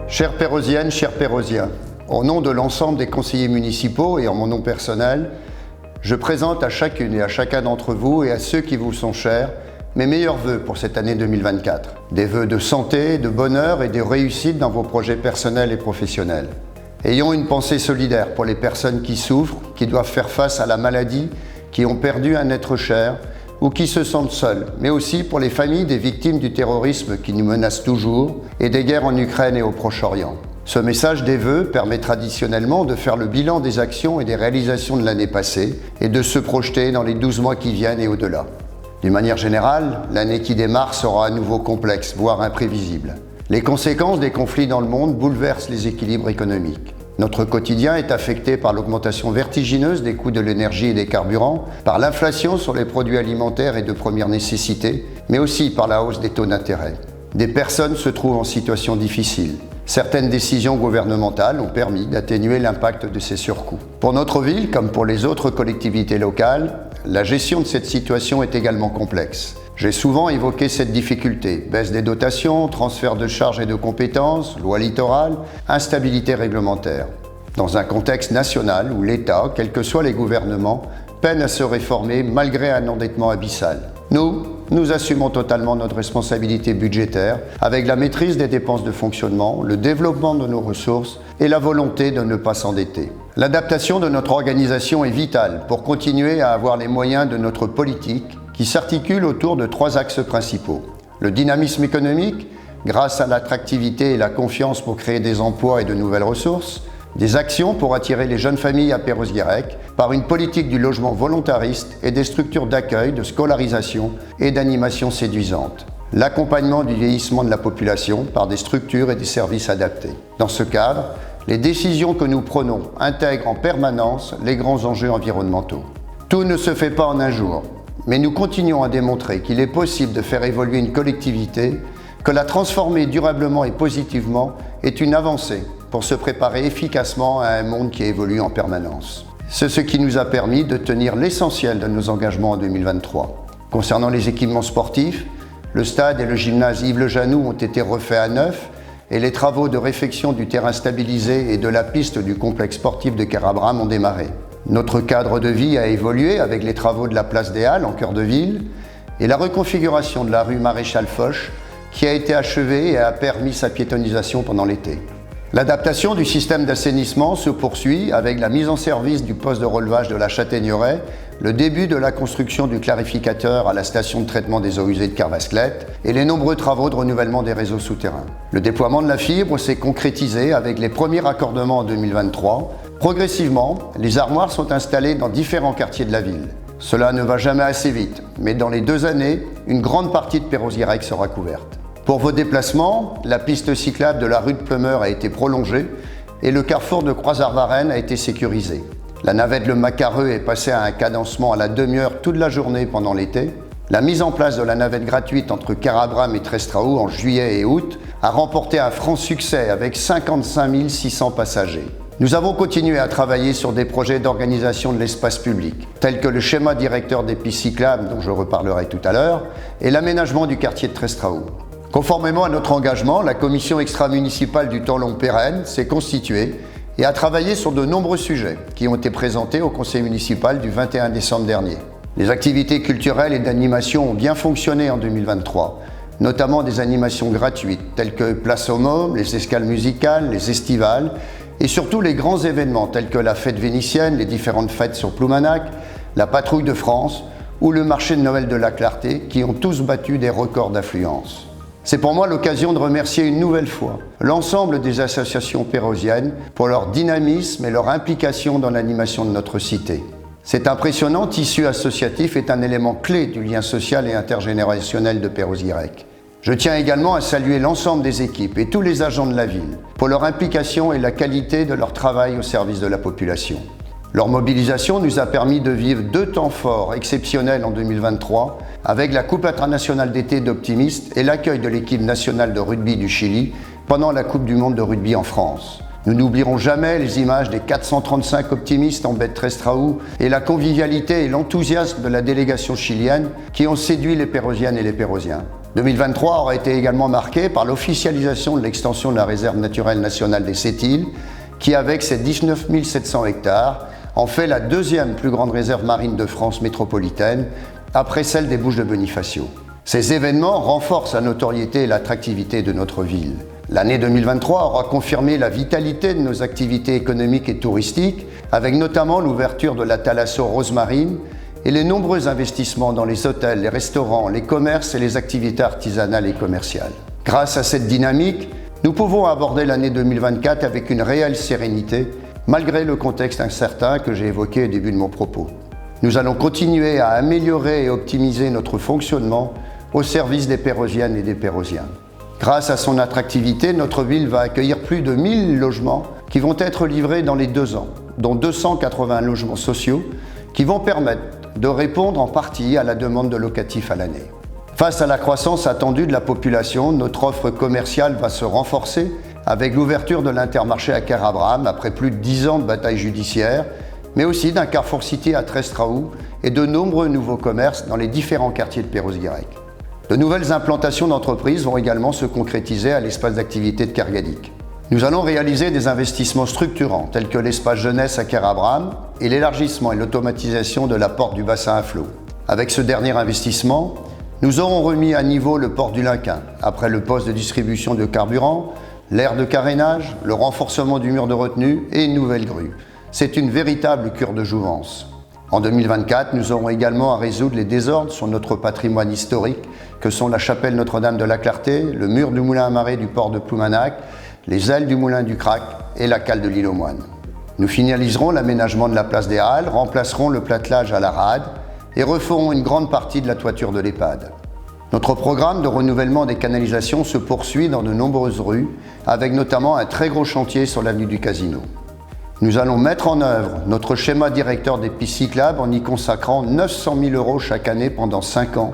Chères Pérosiennes, chers Pérosiens, au nom de l'ensemble des conseillers municipaux et en mon nom personnel, je présente à chacune et à chacun d'entre vous et à ceux qui vous sont chers mes meilleurs vœux pour cette année 2024. Des vœux de santé, de bonheur et de réussite dans vos projets personnels et professionnels. Ayons une pensée solidaire pour les personnes qui souffrent, qui doivent faire face à la maladie, qui ont perdu un être cher ou qui se sentent seuls, mais aussi pour les familles des victimes du terrorisme qui nous menacent toujours et des guerres en Ukraine et au Proche-Orient. Ce message des vœux permet traditionnellement de faire le bilan des actions et des réalisations de l'année passée et de se projeter dans les 12 mois qui viennent et au-delà. D'une manière générale, l'année qui démarre sera à nouveau complexe, voire imprévisible. Les conséquences des conflits dans le monde bouleversent les équilibres économiques. Notre quotidien est affecté par l'augmentation vertigineuse des coûts de l'énergie et des carburants, par l'inflation sur les produits alimentaires et de première nécessité, mais aussi par la hausse des taux d'intérêt. Des personnes se trouvent en situation difficile. Certaines décisions gouvernementales ont permis d'atténuer l'impact de ces surcoûts. Pour notre ville, comme pour les autres collectivités locales, la gestion de cette situation est également complexe. J'ai souvent évoqué cette difficulté, baisse des dotations, transfert de charges et de compétences, loi littorale, instabilité réglementaire. Dans un contexte national où l'État, quels que soient les gouvernements, peine à se réformer malgré un endettement abyssal. Nous assumons totalement notre responsabilité budgétaire avec la maîtrise des dépenses de fonctionnement, le développement de nos ressources et la volonté de ne pas s'endetter. L'adaptation de notre organisation est vitale pour continuer à avoir les moyens de notre politique qui s'articule autour de 3 axes principaux. Le dynamisme économique, grâce à l'attractivité et la confiance pour créer des emplois et de nouvelles ressources. Des actions pour attirer les jeunes familles à Perros-Guirec par une politique du logement volontariste et des structures d'accueil, de scolarisation et d'animation séduisantes. L'accompagnement du vieillissement de la population par des structures et des services adaptés. Dans ce cadre, les décisions que nous prenons intègrent en permanence les grands enjeux environnementaux. Tout ne se fait pas en un jour, mais nous continuons à démontrer qu'il est possible de faire évoluer une collectivité, que la transformer durablement et positivement est une avancée pour se préparer efficacement à un monde qui évolue en permanence. C'est ce qui nous a permis de tenir l'essentiel de nos engagements en 2023. Concernant les équipements sportifs, le stade et le gymnase Yves Le Janoux ont été refaits à neuf et les travaux de réfection du terrain stabilisé et de la piste du complexe sportif de Carabram ont démarré. Notre cadre de vie a évolué avec les travaux de la place des Halles en cœur de ville et la reconfiguration de la rue Maréchal Foch qui a été achevée et a permis sa piétonnisation pendant l'été. L'adaptation du système d'assainissement se poursuit avec la mise en service du poste de relevage de la Châtaigneraie, le début de la construction du clarificateur à la station de traitement des eaux usées de Carvasclette et les nombreux travaux de renouvellement des réseaux souterrains. Le déploiement de la fibre s'est concrétisé avec les premiers raccordements en 2023. Progressivement, les armoires sont installées dans différents quartiers de la ville. Cela ne va jamais assez vite, mais dans les 2 années, une grande partie de Perros-Guirec sera couverte. Pour vos déplacements, la piste cyclable de la rue de Plumeur a été prolongée et le carrefour de Croix-Arvarennes a été sécurisé. La navette Le Macareux est passée à un cadencement à la demi-heure toute la journée pendant l'été. La mise en place de la navette gratuite entre Carabram et Trestraou en juillet et août a remporté un franc succès avec 55 600 passagers. Nous avons continué à travailler sur des projets d'organisation de l'espace public, tels que le schéma directeur des pistes cyclables, dont je reparlerai tout à l'heure, et l'aménagement du quartier de Trestraou. Conformément à notre engagement, la commission extra-municipale du temps long pérenne s'est constituée et a travaillé sur de nombreux sujets qui ont été présentés au conseil municipal du 21 décembre dernier. Les activités culturelles et d'animation ont bien fonctionné en 2023, notamment des animations gratuites telles que Place aux Mômes, les escales musicales, les estivales et surtout les grands événements tels que la fête vénitienne, les différentes fêtes sur Ploumanac, la patrouille de France ou le marché de Noël de la Clarté qui ont tous battu des records d'affluence. C'est pour moi l'occasion de remercier une nouvelle fois l'ensemble des associations pérosiennes pour leur dynamisme et leur implication dans l'animation de notre cité. Cet impressionnant tissu associatif est un élément clé du lien social et intergénérationnel de Perros-Guirec. Je tiens également à saluer l'ensemble des équipes et tous les agents de la ville pour leur implication et la qualité de leur travail au service de la population. Leur mobilisation nous a permis de vivre 2 temps forts exceptionnels en 2023 avec la Coupe internationale d'été d'optimistes et l'accueil de l'équipe nationale de rugby du Chili pendant la Coupe du monde de rugby en France. Nous n'oublierons jamais les images des 435 optimistes en baie de Trestraou et la convivialité et l'enthousiasme de la délégation chilienne qui ont séduit les Pérosiennes et les Pérosiens. 2023 aura été également marqué par l'officialisation de l'extension de la réserve naturelle nationale des Sept-Îles, qui, avec ses 19 700 hectares, en fait la deuxième plus grande réserve marine de France métropolitaine, après celle des Bouches de Bonifacio. Ces événements renforcent la notoriété et l'attractivité de notre ville. L'année 2023 aura confirmé la vitalité de nos activités économiques et touristiques, avec notamment l'ouverture de la Thalasso Rosemarine et les nombreux investissements dans les hôtels, les restaurants, les commerces et les activités artisanales et commerciales. Grâce à cette dynamique, nous pouvons aborder l'année 2024 avec une réelle sérénité, malgré le contexte incertain que j'ai évoqué au début de mon propos. Nous allons continuer à améliorer et optimiser notre fonctionnement au service des Pérosiennes et des Pérosiens. Grâce à son attractivité, notre ville va accueillir plus de 1000 logements qui vont être livrés dans les 2 ans, dont 280 logements sociaux qui vont permettre de répondre en partie à la demande de locatifs à l'année. Face à la croissance attendue de la population, notre offre commerciale va se renforcer avec l'ouverture de l'Intermarché à Kerabram après plus de 10 ans de bataille judiciaire, mais aussi d'un Carrefour City à Treistraou et de nombreux nouveaux commerces dans les différents quartiers de Perros-Guirec. De nouvelles implantations d'entreprises vont également se concrétiser à l'espace d'activité de Kergadec. Nous allons réaliser des investissements structurants tels que l'espace jeunesse à Kerabram et l'élargissement et l'automatisation de la porte du bassin à flot. Avec ce dernier investissement, nous aurons remis à niveau le port du Linquin, après le poste de distribution de carburant, l'aire de carénage, le renforcement du mur de retenue et une nouvelle grue. C'est une véritable cure de jouvence. En 2024, nous aurons également à résoudre les désordres sur notre patrimoine historique que sont la chapelle Notre-Dame de la Clarté, le mur du moulin à marée du port de Ploumanac, les ailes du moulin du Crac et la cale de l'île aux Moines. Nous finaliserons l'aménagement de la place des Halles, remplacerons le platelage à la rade et referons une grande partie de la toiture de l'EHPAD. Notre programme de renouvellement des canalisations se poursuit dans de nombreuses rues, avec notamment un très gros chantier sur l'avenue du Casino. Nous allons mettre en œuvre notre schéma directeur des pistes cyclables en y consacrant 900 000 € chaque année pendant 5 ans,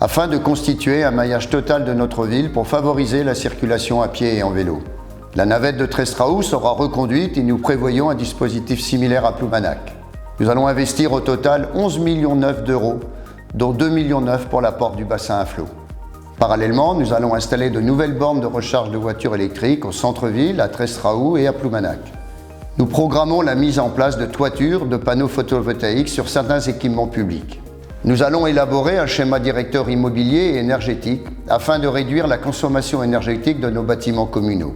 afin de constituer un maillage total de notre ville pour favoriser la circulation à pied et en vélo. La navette de Treistraou sera reconduite et nous prévoyons un dispositif similaire à Ploumanac. Nous allons investir au total 11,9 millions d'euros, dont 2,9 millions pour la porte du bassin à flot. Parallèlement, nous allons installer de nouvelles bornes de recharge de voitures électriques au centre-ville, à Treistraou et à Ploumanac. Nous programmons la mise en place de toitures, de panneaux photovoltaïques sur certains équipements publics. Nous allons élaborer un schéma directeur immobilier et énergétique afin de réduire la consommation énergétique de nos bâtiments communaux.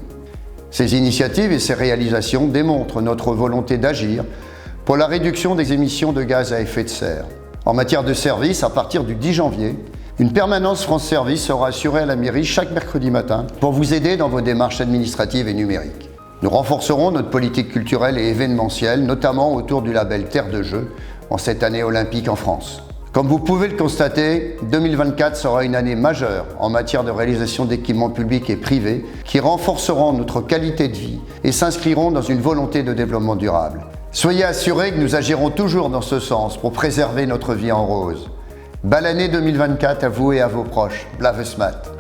Ces initiatives et ces réalisations démontrent notre volonté d'agir pour la réduction des émissions de gaz à effet de serre. En matière de services, à partir du 10 janvier, une permanence France Service sera assurée à la mairie chaque mercredi matin pour vous aider dans vos démarches administratives et numériques. Nous renforcerons notre politique culturelle et événementielle, notamment autour du label Terre de Jeux, en cette année olympique en France. Comme vous pouvez le constater, 2024 sera une année majeure en matière de réalisation d'équipements publics et privés qui renforceront notre qualité de vie et s'inscriront dans une volonté de développement durable. Soyez assurés que nous agirons toujours dans ce sens pour préserver notre vie en rose. Belle année 2024 à vous et à vos proches. Blavesmat.